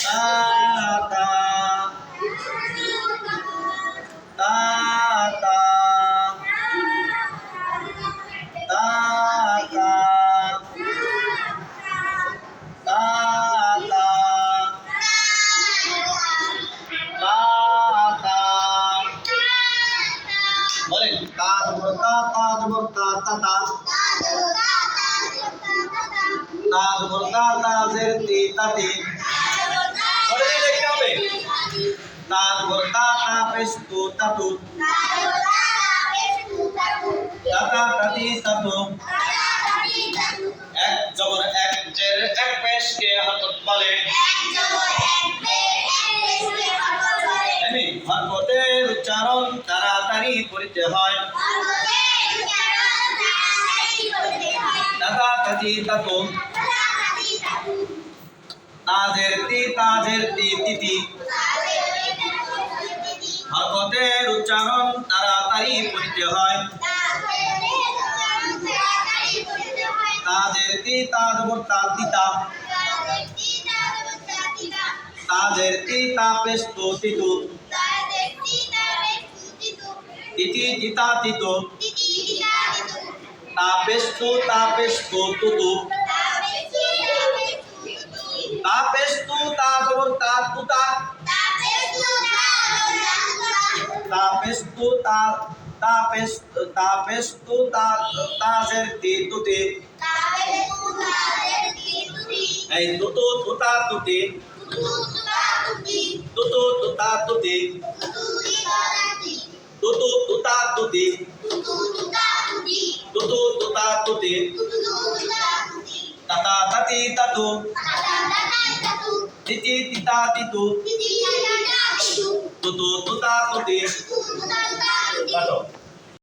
ताता ताता ताता ताता ताता बोलें ताता ताता ताता ताता ताजेर ती ताती बोले देखते হবে ताता तापेस्तु तातु ताता ताती तातु এক জবর এক জের এক পেশ কে হরকত বলে এমনি হরকতের উচ্চারণ তাড়াতাড়ি করতে হয় তাতা তাতি তাতু তাজের তি তিতি হরকতের উচ্চারণ তাড়াতাড়ি করতে হয় ताजेर ती ताजबुर तातिता ताजेर ती तापेस्तु तितु तिति तिता तितु तापेस्तु तुतु तापेस्तु ताजबुर तातुता तापेस्तु तापेस्तु ताजेर ती तुति এই তুতু তুতা তুতি তুতু তুতা তুতি তুতু তুতা তুতি তুতু তুতা তুতি তাতা তাতি তাতু তিতি তিতা তিতু তুতু তুতা তুতি